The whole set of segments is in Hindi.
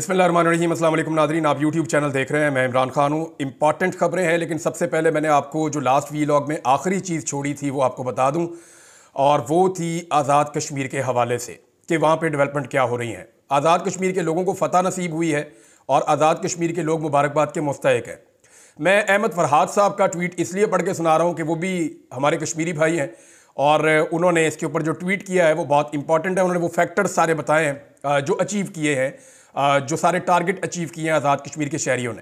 बिस्मिल्लाहिर्रहमानिर्रहीम। अस्सलाम वालेकुम नाज़रीन, आप यूट्यूब चैनल देख रहे हैं। मैं इमरान खान हूँ। इंपॉर्टेंट खबरें हैं, लेकिन सबसे पहले मैंने आपको जो लास्ट वीलॉग में आखिरी चीज़ छोड़ी थी वो आपको बता दूँ, और वो थी आज़ाद कश्मीर के हवाले से कि वहाँ पे डेवलपमेंट क्या हो रही हैं। आज़ाद कश्मीर के लोगों को फ़तह नसीब हुई है और आज़ाद कश्मीर के लोग मुबारकबाद के मुस्तहिक हैं। मैं अहमद फरहाद साहब का ट्वीट इसलिए पढ़ के सुना रहा हूँ कि वो भी हमारे कश्मीरी भाई हैं और उन्होंने इसके ऊपर जो ट्वीट किया है वो बहुत इंपॉर्टेंट है। उन्होंने वो फैक्टर्स सारे बताए हैं जो अचीव किए हैं, जो सारे टारगेट अचीव किए हैं आज़ाद कश्मीर के शहरियों ने।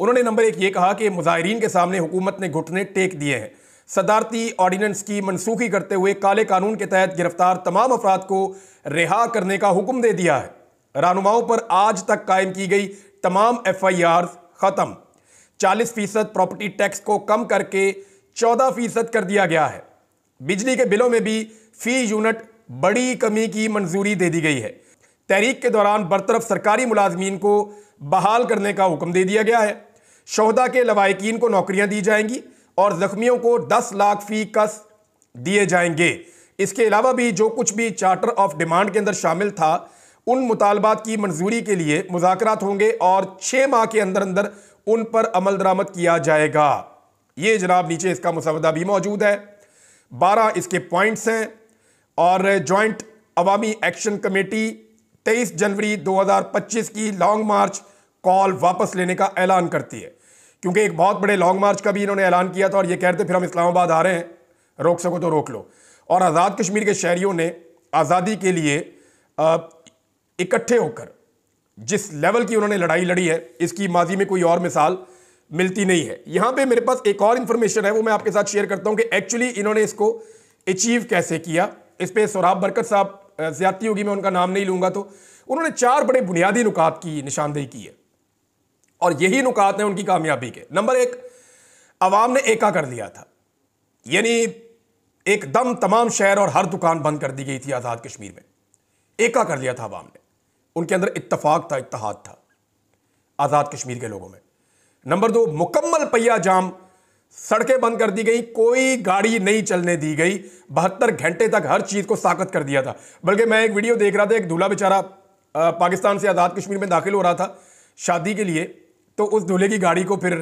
उन्होंने नंबर 1 ये कहा कि मुजाहिरीन के सामने हुकूमत ने घुटने टेक दिए हैं। सदारती ऑर्डिनेंस की मनसूखी करते हुए काले कानून के तहत गिरफ्तार तमाम अफराद को रिहा करने का हुक्म दे दिया है। रहनुमाओं पर आज तक कायम की गई तमाम FIR ख़त्म। 40% प्रॉपर्टी टैक्स को कम करके 14% कर दिया गया है। बिजली के बिलों में भी फी यूनिट बड़ी कमी की मंजूरी दे दी गई है। तहरीक के दौरान बरतरफ सरकारी मुलाजमीन को बहाल करने का हुक्म दे दिया गया है। शोहदा के लवाहिकीन को नौकरियां दी जाएंगी और जख्मियों को 10 लाख फी कस दिए जाएंगे। इसके अलावा भी जो कुछ भी चार्टर ऑफ डिमांड के अंदर शामिल था उन मुतालबात की मंजूरी के लिए मुज़ाकरात होंगे और 6 माह के अंदर अंदर उन पर अमल दरामद किया जाएगा। ये जनाब नीचे इसका मुसवदा भी मौजूद है। 12 इसके पॉइंट्स हैं और जॉइंट अवामी एक्शन कमेटी 23 जनवरी 2025 की लॉन्ग मार्च कॉल वापस लेने का ऐलान करती है, क्योंकि एक बहुत बड़े लॉन्ग मार्च का भी इन्होंने ऐलान किया था और ये कहते फिर हम इस्लामाबाद आ रहे हैं, रोक सको तो रोक लो। और आज़ाद कश्मीर के शहरियों ने आज़ादी के लिए इकट्ठे होकर जिस लेवल की उन्होंने लड़ाई लड़ी है, इसकी माजी में कोई और मिसाल मिलती नहीं है। यहां पे मेरे पास एक और इंफॉर्मेशन है, वो मैं आपके साथ शेयर करता हूं कि एक्चुअली इन्होंने इसको अचीव कैसे किया। इस पे सोराब बरकत साहब, ज्यादती होगी मैं उनका नाम नहीं लूंगा, तो उन्होंने 4 बड़े बुनियादी नुकात की निशानदेही की है और यही नुकात हैं उनकी कामयाबी के। नंबर 1, अवाम ने एका कर लिया था, यानी एकदम तमाम शहर और हर दुकान बंद कर दी गई थी आज़ाद कश्मीर में। एका कर लिया था अवाम ने, उनके अंदर इत्तफाक था, इत्तेहाद था आज़ाद कश्मीर के लोगों में। नंबर 2, मुकम्मल पहिया जाम, सड़कें बंद कर दी गई, कोई गाड़ी नहीं चलने दी गई। 72 घंटे तक हर चीज़ को साकत कर दिया था। बल्कि मैं एक वीडियो देख रहा था, एक दूल्हा बेचारा पाकिस्तान से आज़ाद कश्मीर में दाखिल हो रहा था शादी के लिए, तो उस दूल्हे की गाड़ी को फिर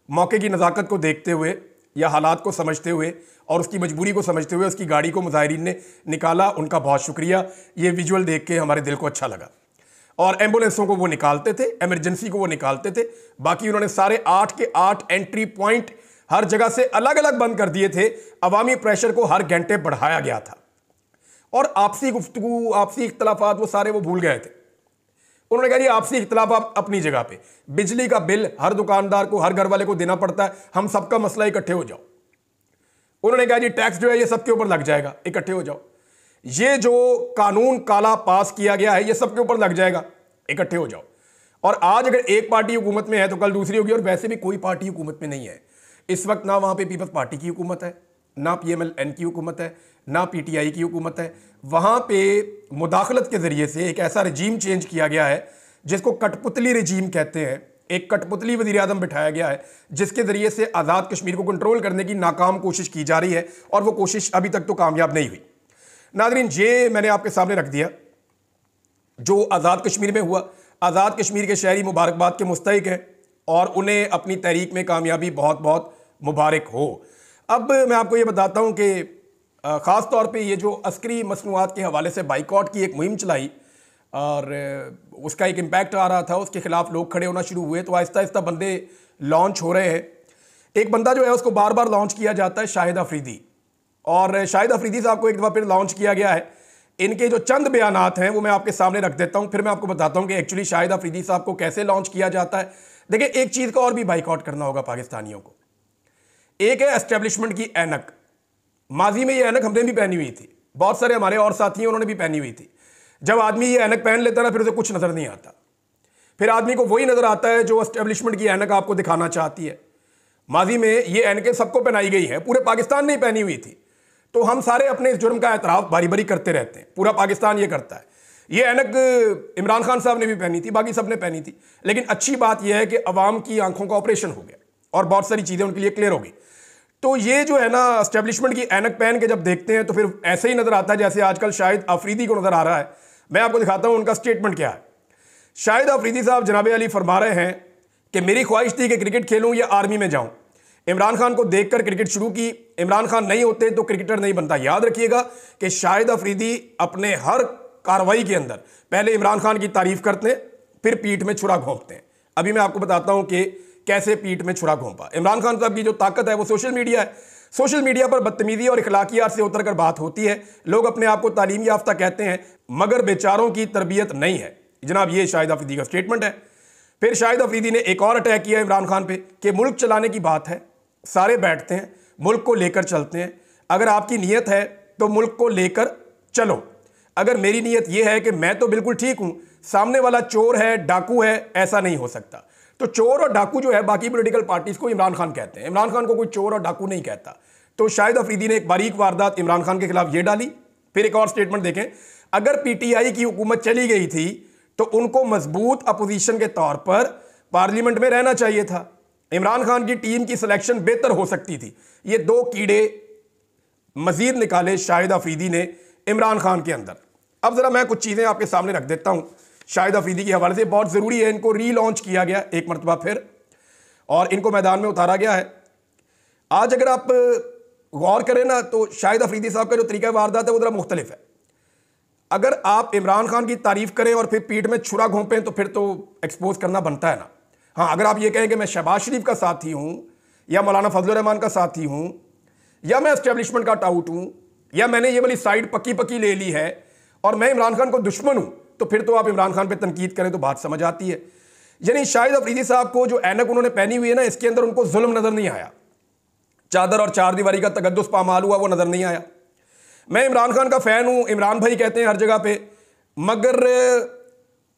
मौके की नज़ाकत को देखते हुए या हालात को समझते हुए और उसकी मजबूरी को समझते हुए उसकी गाड़ी को मुजाहिरीन ने निकाला। उनका बहुत शुक्रिया। ये विजुअल देख के हमारे दिल को अच्छा लगा। और एम्बुलेंसों को वो निकालते थे, इमरजेंसी को वो निकालते थे। बाकी उन्होंने सारे 8 के 8 एंट्री पॉइंट हर जगह से अलग अलग बंद कर दिए थे। अवामी प्रेशर को हर घंटे बढ़ाया गया था और आपसी गुफ्तगू, आपसी इख्तलाफात वो सारे वो भूल गए थे। उन्होंने कहा जी आपसी इख्तलाफ अपनी जगह पे, बिजली का बिल हर दुकानदार को, हर घर वाले को देना पड़ता है, हम सबका मसला इकट्ठे हो जाओ। उन्होंने कहा जी टैक्स जो है ये सबके ऊपर लग जाएगा, इकट्ठे हो जाओ। ये जो कानून काला पास किया गया है ये सबके ऊपर लग जाएगा, इकट्ठे हो जाओ। और आज अगर एक पार्टी हुकूमत में है तो कल दूसरी होगी, और वैसे भी कोई पार्टी हुकूमत में नहीं है इस वक्त। ना वहाँ पे पीपल्स पार्टी की हुकूमत है, ना PMLN की हुकूमत है, ना PTI की हुकूमत है। वहाँ पे मुदाखलत के ज़रिए से एक ऐसा रजीम चेंज किया गया है जिसको कठपुतली रजीम कहते हैं। एक कठपुतली वज़ीर आज़म बिठाया गया है जिसके ज़रिए से आज़ाद कश्मीर को कंट्रोल करने की नाकाम कोशिश की जा रही है और वो कोशिश अभी तक तो कामयाब नहीं हुई। नाज़रीन, ये मैंने आपके सामने रख दिया जो आज़ाद कश्मीर में हुआ। आज़ाद कश्मीर के शहरी मुबारकबाद के मुस्तहिक हैं और उन्हें अपनी तहरीक में कामयाबी बहुत बहुत मुबारक हो। अब मैं आपको ये बताता हूँ कि ख़ास तौर पे ये जो अस्करी मसनूआत के हवाले से बाइकआउट की एक मुहिम चलाई और उसका एक इम्पैक्ट आ रहा था, उसके खिलाफ लोग खड़े होना शुरू हुए, तो आहिस्ता आहिस्ता बंदे लॉन्च हो रहे हैं। एक बंदा जो है उसको बार बार लॉन्च किया जाता है, शाहिद अफरीदी। और शाहिद अफरीदी साहब को एक दफ़ा फिर लॉन्च किया गया है। इनके जो चंद बयानात हैं वो मैं आपके सामने रख देता हूँ, फिर मैं आपको बताता हूँ कि एक्चुअली शाहिद अफरीदी साहब को कैसे लॉन्च किया जाता है। देखिए, एक चीज़ का और भी बाइकआउट करना होगा पाकिस्तानियों को। एक है एस्टेब्लिशमेंट की ऐनक। माजी में ये ऐनक हमने भी पहनी हुई थी, बहुत सारे हमारे और साथी हैं उन्होंने भी पहनी हुई थी। जब आदमी ये ऐनक पहन लेता ना फिर उसे कुछ नज़र नहीं आता, फिर आदमी को वही नज़र आता है जो एस्टेब्लिशमेंट की ऐनक आपको दिखाना चाहती है। माजी में ये ऐनकें सबको पहनाई गई है, पूरे पाकिस्तान ने पहनी हुई थी। तो हम सारे अपने इस जुर्म का एतराफ़ बारी बारी करते रहते हैं, पूरा पाकिस्तान ये करता है। ये ऐनक इमरान खान साहब ने भी पहनी थी, बाकी सब ने पहनी थी। लेकिन अच्छी बात यह है कि अवाम की आंखों का ऑपरेशन हो गया और बहुत सारी चीज़ें उनके लिए क्लियर हो गई। तो ये जो है ना एस्टेब्लिशमेंट की ऐनक पहन के जब देखते हैं तो फिर ऐसे ही नज़र आता है जैसे आजकल शाहिद अफरीदी को नज़र आ रहा है। मैं आपको दिखाता हूँ उनका स्टेटमेंट क्या है। शाहिद अफरीदी साहब जनाब अली फरमा रहे हैं कि मेरी ख्वाहिश थी कि क्रिकेट खेलूं या आर्मी में जाऊं। इमरान खान को देखकर क्रिकेट शुरू की। इमरान खान नहीं होते तो क्रिकेटर नहीं बनता। याद रखिएगा कि शाहिद अफरीदी अपने हर कार्रवाई के अंदर पहले इमरान खान की तारीफ करते हैं, फिर पीठ में छुरा घोंपते हैं। अभी मैं आपको बताता हूं कि कैसे पीठ में छुरा घोंपा। इमरान खान साहब की जो ताकत है वो सोशल मीडिया है। सोशल मीडिया पर बदतमीजी और इखलाकियात से उतर कर बात होती है। लोग अपने आप को तालीम याफ्ता कहते हैं मगर बेचारों की तरबियत नहीं है। जनाब ये शाहिद अफरीदी का स्टेटमेंट है। फिर शाहिद अफरीदी ने एक और अटैक किया इमरान खान पे कि मुल्क चलाने की बात है, सारे बैठते हैं, मुल्क को लेकर चलते हैं। अगर आपकी नीयत है तो मुल्क को लेकर चलो। अगर मेरी नीयत यह है कि मैं तो बिल्कुल ठीक हूं, सामने वाला चोर है, डाकू है, ऐसा नहीं हो सकता। तो चोर और डाकू जो है बाकी पॉलिटिकल पार्टीज को इमरान खान कहते हैं। इमरान खान को कोई चोर और डाकू नहीं कहता। तो शाहिद अफरीदी ने एक बारीक वारदात इमरान खान के खिलाफ ये डाली। फिर एक और स्टेटमेंट देखें, अगर पीटीआई की हुकूमत चली गई थी तो उनको मजबूत अपोजिशन के तौर पर पार्लियामेंट में रहना चाहिए था। इमरान खान की टीम की सिलेक्शन बेहतर हो सकती थी। ये दो कीड़े मजीद निकाले शाहिद अफरीदी ने इमरान खान के अंदर। अब जरा मैं कुछ चीजें आपके सामने रख देता हूं शाहिद अफरीदी के हवाले से, बहुत जरूरी है। इनको रीलॉन्च किया गया एक मरतबा फिर और इनको मैदान में उतारा गया है। आज अगर आप गौर करें ना तो शाहिद अफरीदी साहब का जो तरीका वारदात है वो जरा मुख्तलिफ है। अगर आप इमरान खान की तारीफ करें और फिर पीठ में छुरा घोंपें तो फिर तो एक्सपोज करना बनता है ना। हाँ, अगर आप ये कहें कि मैं शहबाज शरीफ का साथी हूं या मौलाना फजलुर रहमान का साथी हूं या मैं एस्टेब्लिशमेंट का टाउट हूं या मैंने ये वाली साइड पक्की पक्की ले ली है और मैं इमरान खान को दुश्मन हूं, तो फिर तो आप इमरान खान पर तनकीद करें तो बात समझ आती है। यानी शाहिद अफरीदी साहब को जो ऐनक उन्होंने पहनी हुई है ना, इसके अंदर उनको जुल्म नजर नहीं आया। चादर और चार दीवारी का तगद्दुस पामाल हुआ वो नजर नहीं आया। मैं इमरान खान का फैन हूं, इमरान भाई कहते हैं हर जगह पे, मगर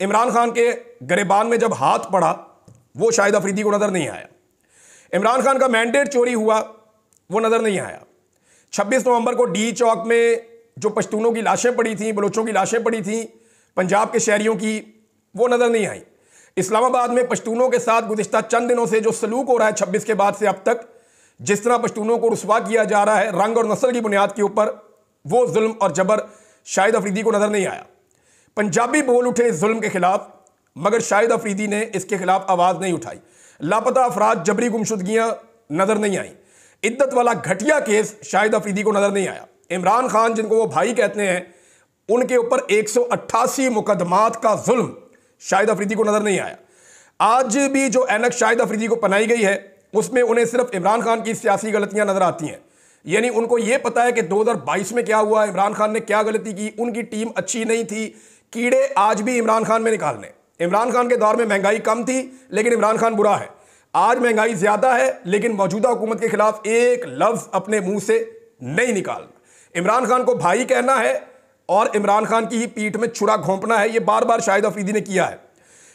इमरान खान के गिरेबान में जब हाथ पड़ा वो शाहिद अफरीदी को नजर नहीं आया। इमरान खान का मैंडेट चोरी हुआ वो नजर नहीं आया। 26 नवंबर को डी चौक में जो पश्तूनों की लाशें पड़ी थी, बलोचों की लाशें पड़ी थी, पंजाब के शहरियों की, वो नजर नहीं आई। इस्लामाबाद में पश्तूनों के साथ गुज़िश्ता चंद दिनों से जो सलूक हो रहा है 26 के बाद से अब तक, जिस तरह पश्तूनों को रुसवा किया जा रहा है रंग और नस्ल की बुनियाद के ऊपर, वो जुल्म और जबर शाहिद अफरीदी को नजर नहीं आया। पंजाबी बोल उठे इस जुल्म के खिलाफ, मगर शाहिद अफरीदी ने इसके खिलाफ आवाज नहीं उठाई। लापता अफराद, जबरी गुमशुदगियां नजर नहीं आई। इद्दत वाला घटिया केस शाहिद अफरीदी को नजर नहीं आया। इमरान खान जिनको वो भाई कहते हैं, उनके ऊपर 188 मुकदमात का जुल्म शाहिद अफरीदी को नजर नहीं आया। आज भी जो ऐनक शाहिद अफरीदी को पहनाई गई है उसमें उन्हें सिर्फ इमरान खान की सियासी गलतियां नजर आती हैं। यानी उनको यह पता है कि 2022 में क्या हुआ, इमरान खान ने क्या गलती की, उनकी टीम अच्छी नहीं थी। कीड़े आज भी इमरान खान में निकालने। इमरान खान के दौर में महंगाई कम थी लेकिन इमरान खान बुरा है। आज महंगाई ज्यादा है लेकिन मौजूदा हुकूमत के खिलाफ एक लफ्ज अपने मुंह से नहीं निकालना। इमरान खान को भाई कहना है और इमरान खान की ही पीठ में छुरा घोंपना है। यह बार बार शाहिद अफरीदी ने किया है।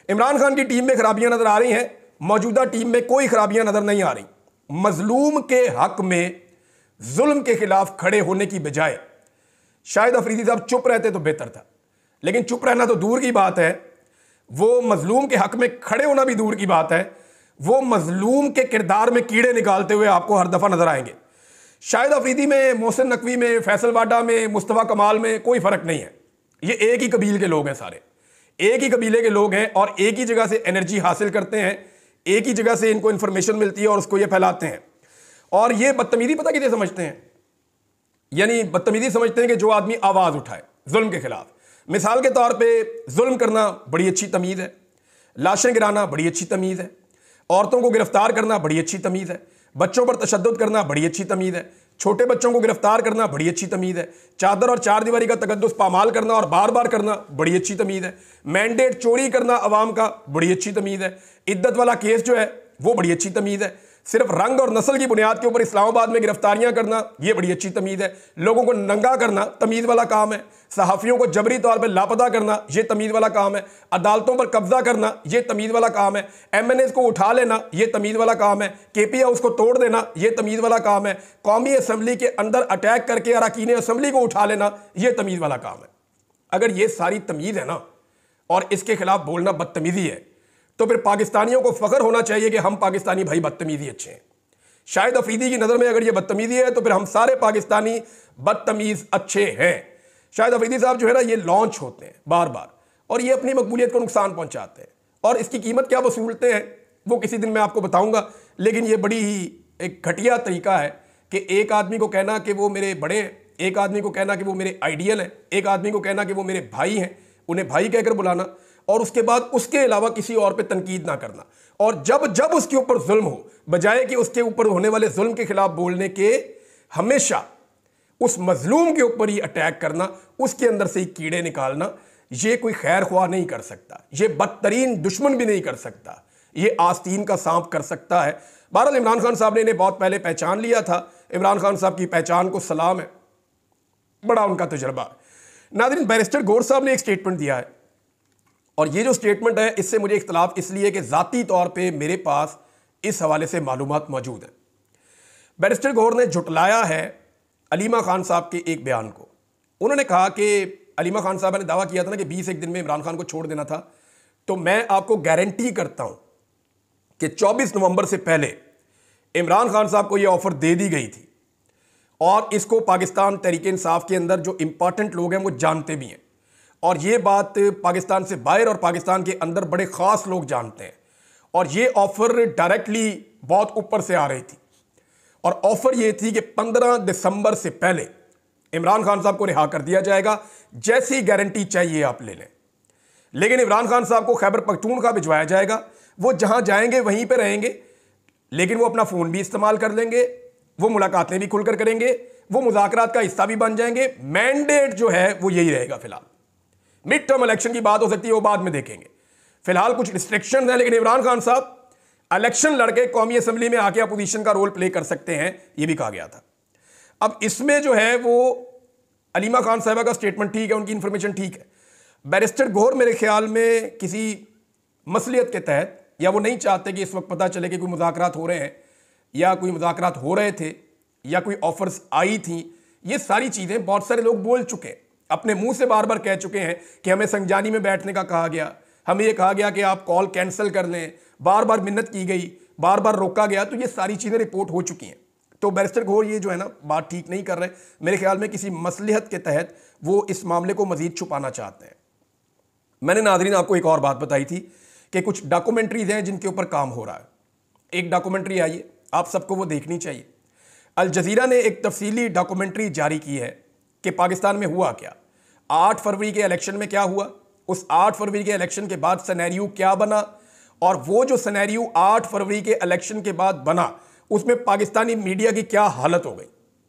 इमरान खान की टीम में खराबियां नजर आ रही हैं, मौजूदा टीम में कोई खराबियां नजर नहीं आ रही। मजलूम के हक में जुल्म के खिलाफ खड़े होने की बजाय शाहिद अफरीदी साहब चुप रहते तो बेहतर था। लेकिन चुप रहना तो दूर की बात है, वो मजलूम के हक में खड़े होना भी दूर की बात है। वो मजलूम के किरदार में कीड़े निकालते हुए आपको हर दफा नजर आएंगे। शाहिद अफरीदी में, मोहसिन नकवी में, फैसल वाडा में, मुस्तफ़ा कमाल में कोई फर्क नहीं है। ये एक ही कबील के लोग हैं, सारे एक ही कबीले के लोग हैं और एक ही जगह से एनर्जी हासिल करते हैं, एक ही जगह से इनको इंफॉर्मेशन मिलती है और उसको ये फैलाते हैं। और ये बदतमीजी पता किसे समझते हैं? यानी बदतमीजी समझते हैं कि जो आदमी आवाज उठाए जुल्म के खिलाफ। मिसाल के तौर पे जुल्म करना बड़ी अच्छी तमीज है, लाशें गिराना बड़ी अच्छी तमीज है, औरतों को गिरफ्तार करना बड़ी अच्छी तमीज है, बच्चों पर तशद्दुद करना बड़ी अच्छी तमीज है, छोटे बच्चों को गिरफ्तार करना बड़ी अच्छी तमीज है, चादर और चार दीवारी का तकद्दुस पामाल करना और बार बार करना बड़ी अच्छी तमीज है, मैंडेट चोरी करना अवाम का बड़ी अच्छी तमीज है, इद्दत वाला केस जो है वो बड़ी अच्छी तमीज है, सिर्फ रंग और नस्ल की बुनियाद के ऊपर इस्लामाबाद में गिरफ्तारियां करना ये बड़ी अच्छी तमीज है, लोगों को नंगा करना तमीज वाला काम है, सहाफ़ियों को जबरी तौर पर लापता करना ये तमीज वाला काम है, अदालतों पर कब्जा करना ये तमीज वाला काम है, MNAs को उठा लेना ये तमीज वाला काम है, KP हाउस को तोड़ देना ये तमीज वाला काम है, कौमी असम्बली के अंदर अटैक करके अरकान असम्बली को उठा लेना ये तमीज वाला काम है। अगर ये सारी तमीज है ना और इसके खिलाफ बोलना बदतमीजी है तो फिर पाकिस्तानियों को फख्र होना चाहिए कि हम पाकिस्तानी भाई बदतमीजी अच्छे हैं। शाहिद अफरीदी की नज़र में अगर ये बदतमीजी है तो फिर हम सारे पाकिस्तानी बदतमीज अच्छे हैं। शाहिद अफरीदी साहब जो है ना ये लॉन्च होते हैं बार बार और ये अपनी मकबूलियत को नुकसान पहुंचाते हैं। और इसकी कीमत क्या वसूलते हैं वो किसी दिन मैं आपको बताऊंगा। लेकिन ये बड़ी ही एक घटिया तरीका है कि एक आदमी को कहना कि वो मेरे बड़े हैं, एक आदमी को कहना कि वो मेरे आइडियल हैं, एक आदमी को कहना कि वो मेरे भाई हैं, उन्हें भाई कहकर बुलाना, और उसके बाद उसके अलावा किसी और पे तनकीद ना करना। और जब जब उसके ऊपर जुल्म हो, बजाय कि उसके ऊपर होने वाले जुल्म के खिलाफ बोलने के, हमेशा उस मजलूम के ऊपर ही अटैक करना, उसके अंदर से ही कीड़े निकालना, ये कोई खैर ख्वाह नहीं कर सकता, ये बदतरीन दुश्मन भी नहीं कर सकता, ये आस्तीन का सांप कर सकता है। बहरहाल इमरान खान साहब ने इन्हें बहुत पहले पहचान लिया था। इमरान खान साहब की पहचान को सलाम है, बड़ा उनका तजर्बा है। नाज़रीन, बैरिस्टर गौर साहब ने एक स्टेटमेंट दिया है, और ये जो स्टेटमेंट है इससे मुझे इख्तलाफ इसलिए कि ज़ाती तौर पे मेरे पास इस हवाले से मालूमात मौजूद हैं। बैरिस्टर गौर ने झुटलाया है अलीमा खान साहब के एक बयान को। उन्होंने कहा कि अलीमा खान साहब ने दावा किया था ना कि 20 एक दिन में इमरान खान को छोड़ देना था, तो मैं आपको गारंटी करता हूं कि 24 नवंबर से पहले इमरान खान साहब को यह ऑफर दे दी गई थी, और इसको पाकिस्तान तहरीक इंसाफ के अंदर जो इंपॉर्टेंट लोग हैं वो जानते भी हैं, और ये बात पाकिस्तान से बाहर और पाकिस्तान के अंदर बड़े ख़ास लोग जानते हैं। और ये ऑफ़र डायरेक्टली बहुत ऊपर से आ रही थी, और ऑफ़र ये थी कि 15 दिसंबर से पहले इमरान खान साहब को रिहा कर दिया जाएगा, जैसी गारंटी चाहिए आप ले लें। लेकिन इमरान खान साहब को खैबर पख्तूनख्वा भिजवाया जाएगा, वो जहां जाएंगे वहीं पे रहेंगे, लेकिन वो अपना फ़ोन भी इस्तेमाल कर लेंगे, वो मुलाकातें भी खुलकर करेंगे, वो मुज़ाकरात का हिस्सा भी बन जाएंगे। मैंडेट जो है वो यही रहेगा। फिलहाल मिड टर्म इलेक्शन की बात हो सकती है, वो बाद में देखेंगे। फिलहाल कुछ रिस्ट्रिक्शन हैं, लेकिन इमरान खान साहब इलेक्शन लड़के कौमी असम्बली में आके अपोजिशन का रोल प्ले कर सकते हैं, ये भी कहा गया था। अब इसमें जो है वो अलीमा खान साहबा का स्टेटमेंट ठीक है, उनकी इंफॉर्मेशन ठीक है। बैरिस्टर गौर मेरे ख्याल में किसी मसलियत के तहत, या वो नहीं चाहते कि इस वक्त पता चले कि कोई मुज़ाकरात हो रहे हैं, या कोई मुज़ाकरात हो रहे थे, या कोई ऑफर्स आई थी। ये सारी चीज़ें बहुत सारे लोग बोल चुके हैं, अपने मुंह से बार बार कह चुके हैं कि हमें संजानी में बैठने का कहा गया, हमें ये कहा गया कि आप कॉल कैंसिल कर लें, बार बार मिन्नत की गई, बार बार रोका गया। तो ये सारी चीज़ें रिपोर्ट हो चुकी हैं। तो बैरिस्टर गौर ये जो है ना बात ठीक नहीं कर रहे। मेरे ख्याल में किसी मसलहत के तहत वो इस मामले को मजीद छुपाना चाहते हैं। मैंने नाज़रीन आपको एक और बात बताई थी कि कुछ डॉक्यूमेंट्रीज हैं जिनके ऊपर काम हो रहा है। एक डॉक्यूमेंट्री आई है, आप सबको वो देखनी चाहिए। अल जज़ीरा ने एक तफसीली डॉक्यूमेंट्री जारी की है कि पाकिस्तान में हुआ क्या, 8 फरवरी के इलेक्शन में क्या हुआ, उस 8 फरवरी के इलेक्शन के बाद सिनेरियो क्या बना, और वो जो सिनेरियो 8 फरवरी के इलेक्शन के बाद बना उसमें पाकिस्तानी मीडिया की क्या हालत हो गई,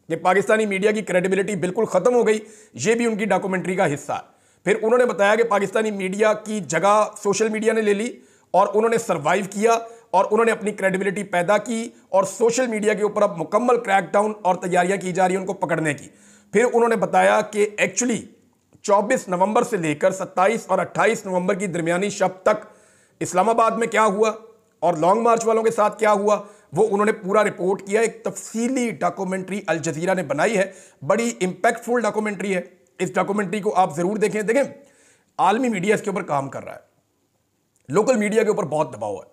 कि पाकिस्तानी मीडिया की क्रेडिबिलिटी बिल्कुल ख़त्म हो गई। ये भी उनकी डॉक्यूमेंट्री का हिस्सा है। फिर उन्होंने बताया कि पाकिस्तानी मीडिया की जगह सोशल मीडिया ने ले ली, और उन्होंने सर्वाइव किया, और उन्होंने अपनी क्रेडिबिलिटी पैदा की, और सोशल मीडिया के ऊपर अब मुकम्मल क्रैकडाउन और तैयारियां की जा रही हैं उनको पकड़ने की। फिर उन्होंने बताया कि एक्चुअली 24 नवंबर से लेकर 27 और 28 नवंबर की दरमियानी शब तक इस्लामाबाद में क्या हुआ और लॉन्ग मार्च वालों के साथ क्या हुआ, वो उन्होंने पूरा रिपोर्ट किया। एक तफसीली डॉक्यूमेंट्री अल जज़ीरा ने बनाई है, बड़ी इंपैक्टफुल डॉक्यूमेंट्री है। इस डॉक्यूमेंट्री को आप जरूर देखें। देखें, आलमी मीडिया इसके ऊपर काम कर रहा है, लोकल मीडिया के ऊपर बहुत दबाव है।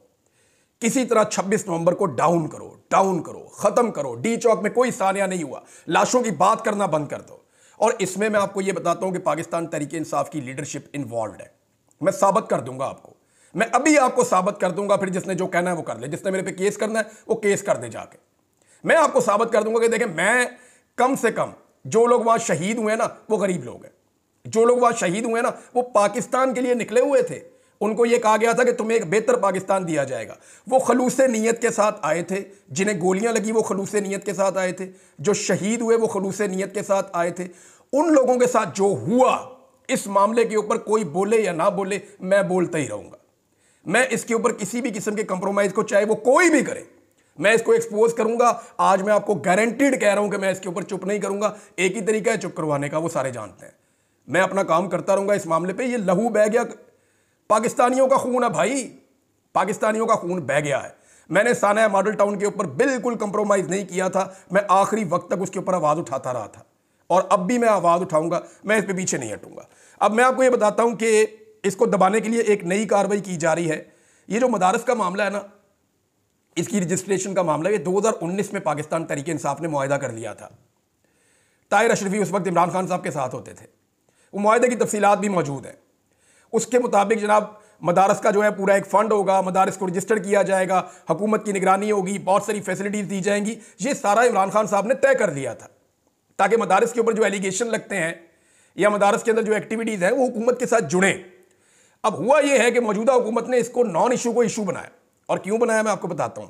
किसी तरह 26 नवंबर को डाउन करो, खत्म करो। डी चौक में कोई सानिया नहीं हुआ, लाशों की बात करना बंद कर दो। और इसमें मैं आपको यह बताता हूं कि पाकिस्तान तहरीक इंसाफ की लीडरशिप इन्वॉल्व है। मैं साबित कर दूंगा आपको, मैं अभी आपको साबित कर दूंगा। फिर जिसने जो कहना है वो कर ले, जिसने मेरे पे केस करना है वो केस कर दे जाके। मैं आपको साबित कर दूंगा कि देखें, मैं कम से कम जो लोग वहां शहीद हुए ना वो गरीब लोग हैं। जो लोग वहां शहीद हुए ना वो पाकिस्तान के लिए निकले हुए थे। उनको यह कहा गया था कि तुम्हें एक बेहतर पाकिस्तान दिया जाएगा। वो खलूस नीयत के साथ आए थे, जिन्हें गोलियां लगी वो खलूस नीयत के साथ आए थे, जो शहीद हुए वो खलूस नीयत के साथ आए थे। उन लोगों के साथ जो हुआ, इस मामले के ऊपर कोई बोले या ना बोले, मैं बोलता ही रहूंगा। मैं इसके ऊपर किसी भी किस्म के कंप्रोमाइज को, चाहे वो कोई भी करे, मैं इसको एक्सपोज करूंगा। आज मैं आपको गारंटीड कह रहा हूं कि मैं इसके ऊपर चुप नहीं करूंगा। एक ही तरीका है चुप करवाने का, वो सारे जानते हैं। मैं अपना काम करता रहूंगा इस मामले पे। ये लहू बह गया, पाकिस्तानियों का खून है भाई, पाकिस्तानियों का खून बह गया है। मैंने साना मॉडल टाउन के ऊपर बिल्कुल कंप्रोमाइज नहीं किया था। मैं आखिरी वक्त तक उसके ऊपर आवाज उठाता रहा था, और अब भी मैं आवाज उठाऊंगा। मैं इस पे पीछे नहीं हटूंगा। अब मैं आपको ये बताता हूं कि इसको दबाने के लिए एक नई कार्रवाई की जा रही है। ये जो मदारस का मामला है ना, इसकी रजिस्ट्रेशन का मामला, ये 2019 में पाकिस्तान तहरीक इंसाफ ने मुआहिदा कर लिया था। ताहिर अशरफी उस वक्त इमरान खान साहब के साथ होते थे। वो मुआहिदे की तफसीलात भी मौजूद है। उसके मुताबिक जनाब मदारस का जो है पूरा एक फंड होगा, मदारस को रजिस्टर किया जाएगा, हुकूमत की निगरानी होगी, बहुत सारी फैसिलिटीज दी जाएंगी। ये सारा इमरान खान साहब ने तय कर दिया था ताकि मदारस के ऊपर जो एलिगेशन लगते हैं या मदारस के अंदर जो एक्टिविटीज है वो हुकूमत के साथ जुड़े। अब हुआ यह है कि मौजूदा हुकूमत ने इसको नॉन इशू को इशू बनाया, और क्यों बनाया मैं आपको बताता हूं।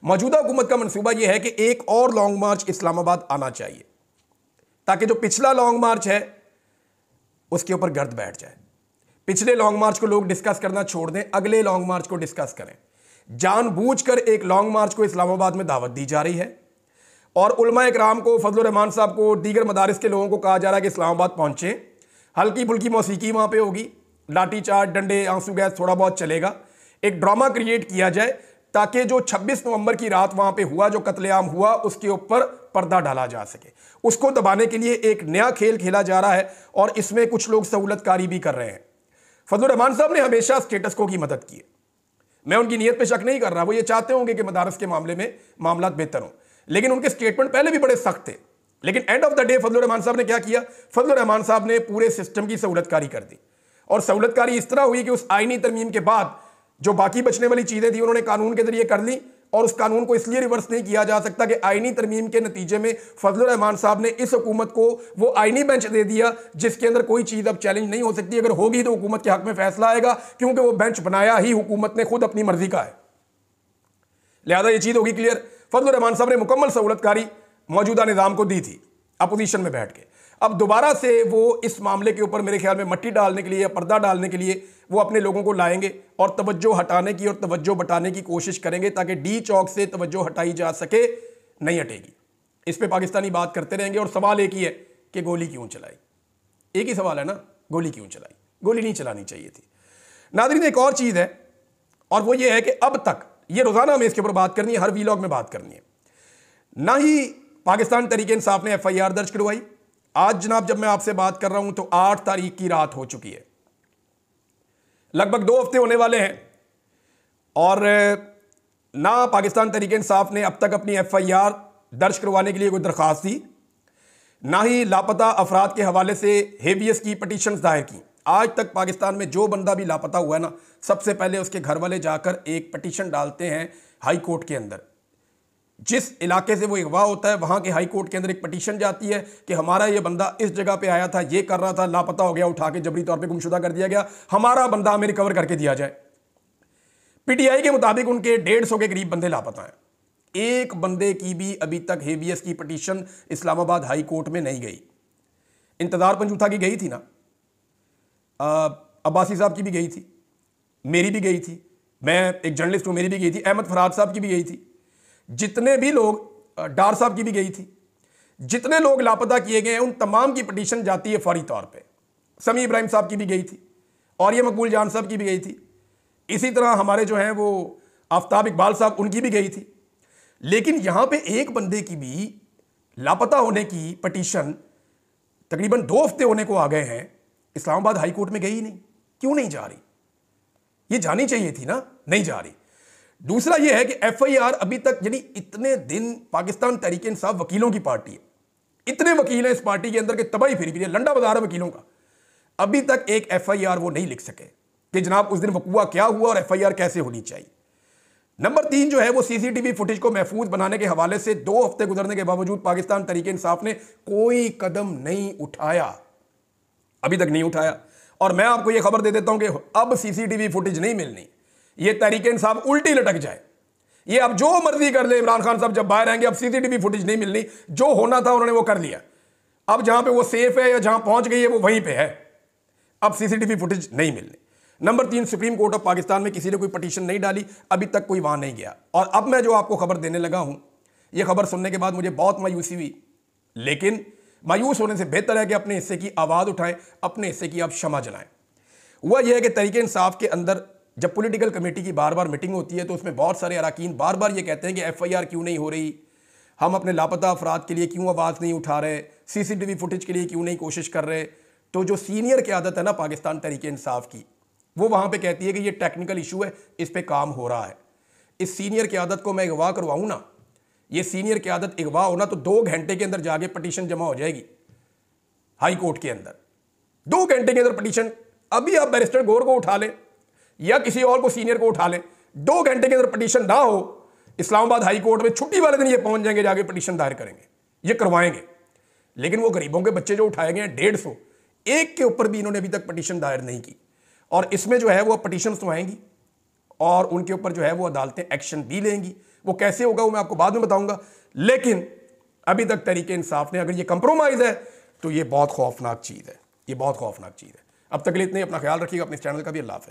मौजूदा हुकूमत का मंसूबा यह है कि एक और लॉन्ग मार्च इस्लामाबाद आना चाहिए ताकि जो पिछला लॉन्ग मार्च है उसके ऊपर गर्द बैठ जाए। पिछले लॉन्ग मार्च को लोग डिस्कस करना छोड़ दें, अगले लॉन्ग मार्च को डिस्कस करें। जानबूझकर एक लॉन्ग मार्च को इस्लामाबाद में दावत दी जा रही है और उलमा इकराम को, फजलुर रहमान साहब को, दीगर मदारिस के लोगों को कहा जा रहा है कि इस्लामाबाद पहुंचे। हल्की फुल्की मौसीकी वहां पे होगी, लाठी चार्ज, डंडे, आंसू गैस थोड़ा बहुत चलेगा। एक ड्रामा क्रिएट किया जाए ताकि जो 26 नवंबर की रात वहां पे हुआ, जो कत्लेआम हुआ, उसके ऊपर पर्दा डाला जा सके। उसको दबाने के लिए एक नया खेल खेला जा रहा है और इसमें कुछ लोग सहूलतकारी भी कर रहे हैं। फजलुर रहमान साहब ने हमेशा स्टेटस को की मदद की है, मैं उनकी नीयत पे शक नहीं कर रहा, वो ये चाहते होंगे कि मदारस के मामले में मामला बेहतर हो, लेकिन उनके स्टेटमेंट पहले भी बड़े सख्त थे। लेकिन end of the day Fazlur Rahman साहब ने क्या किया? फजलुर रहमान साहब ने पूरे सिस्टम की सहूलतकारी कर दी, और सहूलतकारी इस तरह हुई कि उस आईनी तरमीम के बाद जो बाकी बचने वाली चीजें थी उन्होंने कानून के जरिए कर ली, और उस कानून को इसलिए रिवर्स नहीं किया जा सकता कि आईनी तरमीम के नतीजे में फजलुर रहमान साहब ने इस हुकूमत को वो आईनी बेंच दे दिया जिसके अंदर कोई चीज अब चैलेंज नहीं हो सकती। अगर होगी तो हुकूमत के हक में फैसला आएगा, क्योंकि वो बेंच बनाया ही हुकूमत ने खुद अपनी मर्जी का है। लिहाजा ये चीज होगी क्लियर। फजलुर रहमान साहब ने मुकम्मल सहूलतकारी मौजूदा निजाम को दी थी अपोजिशन में बैठ के। अब दोबारा से वो इस मामले के ऊपर मेरे ख्याल में मट्टी डालने के लिए या पर्दा डालने के लिए वो अपने लोगों को लाएंगे और तवज्जो हटाने की और तवज्जो बटाने की कोशिश करेंगे ताकि डी चौक से तवज्जो हटाई जा सके। नहीं हटेगी, इस पे पाकिस्तानी बात करते रहेंगे। और सवाल एक ही है कि गोली क्यों चलाई? एक ही सवाल है ना, गोली क्यों चलाई? गोली नहीं चलानी चाहिए थी। नाज़रीन, एक और चीज़ है, और वो ये है कि अब तक ये रोज़ाना हमें इसके ऊपर बात करनी है, हर वीलॉग में बात करनी है। ना ही पाकिस्तान तहरीक इंसाफ ने FIR दर्ज करवाई। आज जनाब जब मैं आपसे बात कर रहा हूं तो 8 तारीख की रात हो चुकी है, लगभग 2 हफ्ते होने वाले हैं, और ना पाकिस्तान तहरीक इंसाफ ने अब तक अपनी FIR दर्ज करवाने के लिए कोई दरख्वास्त दी, ना ही लापता अफराद के हवाले से हेबियस की पटिशन्स दायर की। आज तक पाकिस्तान में जो बंदा भी लापता हुआ है ना, सबसे पहले उसके घर वाले जाकर एक पटिशन डालते हैं हाई कोर्ट के अंदर। जिस इलाके से वो अगवा होता है वहां के हाई कोर्ट के अंदर एक पटिशन जाती है कि हमारा ये बंदा इस जगह पे आया था, ये कर रहा था, लापता हो गया, उठा के जबरी तौर पे गुमशुदा कर दिया गया, हमारा बंदा हमें रिकवर करके दिया जाए। PTI के मुताबिक उनके 150 के करीब बंदे लापता हैं। एक बंदे की भी अभी तक हेबियस की पटिशन इस्लामाबाद हाई कोर्ट में नहीं गई। इंतजार पंजूथा की गई थी ना, अब्बासी साहब की भी गई थी, मेरी भी गई थी, मैं एक जर्नलिस्ट हूं, मेरी भी गई थी, अहमद फराद साहब की भी गई थी, जितने भी लोग, डार साहब की भी गई थी, जितने लोग लापता किए गए हैं उन तमाम की पटिशन जाती है फौरी तौर पे। समी इब्राहिम साहब की भी गई थी, और ये मकबूल जान साहब की भी गई थी, इसी तरह हमारे जो हैं वो आफ्ताब इकबाल साहब, उनकी भी गई थी। लेकिन यहां पे एक बंदे की भी लापता होने की पटिशन तकरीबन 2 हफ्ते होने को आ गए हैं, इस्लामाबाद हाई कोर्ट में गई नहीं। क्यों नहीं जा रही? ये जानी चाहिए थी ना, नहीं जा रही। दूसरा यह है कि FIR अभी तक, यानी इतने दिन पाकिस्तान तहरीक इंसाफ वकीलों की पार्टी है, इतने वकील हैं इस पार्टी के अंदर के तबाही फिरी फिरी, लंडा बाजार है वकीलों का, अभी तक एक FIR वो नहीं लिख सके कि जनाब उस दिन वकूआ क्या हुआ और FIR कैसे होनी चाहिए। नंबर 3 जो है वो CCTV फुटेज को महफूज बनाने के हवाले से 2 हफ्ते गुजरने के बावजूद पाकिस्तान तहरीक इंसाफ ने कोई कदम नहीं उठाया, अभी तक नहीं उठाया। और मैं आपको यह खबर दे देता हूं कि अब CCTV फुटेज नहीं मिलनी, ये तहरीक इंसाफ उल्टी लटक जाए, ये अब जो मर्जी कर ले, इमरान खान साहब जब बाहर आएंगे अब CCTV फुटेज नहीं मिलनी, जो होना था उन्होंने वो कर लिया। अब जहां पे वो सेफ है या जहां पहुंच गई है वो वहीं पे है, अब CCTV फुटेज नहीं मिलनी। Number 3, supreme court of Pakistan में किसी ने कोई पटिशन नहीं डाली, अभी तक कोई वहां नहीं गया। और अब मैं जो आपको खबर देने लगा हूं, यह खबर सुनने के बाद मुझे बहुत मायूसी हुई, लेकिन मायूस होने से बेहतर है कि अपने हिस्से की आवाज उठाएं, अपने हिस्से की आप क्षमा जनाएं। हुआ यह है कि तहरीक इंसाफ के अंदर जब पॉलिटिकल कमेटी की बार बार मीटिंग होती है तो उसमें बहुत सारे अरकान बार बार ये कहते हैं कि FIR क्यों नहीं हो रही, हम अपने लापता अफराद के लिए क्यों आवाज़ नहीं उठा रहे, CCTV फुटेज के लिए क्यों नहीं कोशिश कर रहे। तो जो सीनियर क़यादत है ना पाकिस्तान तहरीक इंसाफ की, वो वहाँ पे कहती है कि ये टेक्निकल इशू है, इस पर काम हो रहा है। इस सीनियर क़यादत को मैं अगवा करवाऊँ ना, ये सीनियर क़यादत अगवा होना तो 2 घंटे के अंदर जाके पटिशन जमा हो जाएगी हाई कोर्ट के अंदर, 2 घंटे के अंदर पटिशन अभी आप बैरिस्टर गौर को उठा लें या किसी और को सीनियर को उठा लें, 2 घंटे के अंदर पिटीशन ना हो, इस्लामाबाद हाई कोर्ट में छुट्टी वाले दिन ये पहुंच जाएंगे, जाके पिटीशन दायर करेंगे, ये करवाएंगे। लेकिन वो गरीबों के बच्चे जो उठाए गए हैं 150, एक के ऊपर भी इन्होंने अभी तक पिटीशन दायर नहीं की। और इसमें जो है वो पिटीशन तो आएंगी और उनके ऊपर जो है वो अदालतें एक्शन भी लेंगी। वो कैसे होगा वो मैं आपको बाद में बताऊंगा। लेकिन अभी तक तरीके इंसाफ ने अगर ये कंप्रोमाइज़ है तो ये बहुत खौफनाक चीज़ है, ये बहुत खौफनाक चीज़ है। अब तक के लिए इतने, अपना ख्याल रखिएगा, अपने इस चैनल का भी। अल्लाह हाफ़िज़।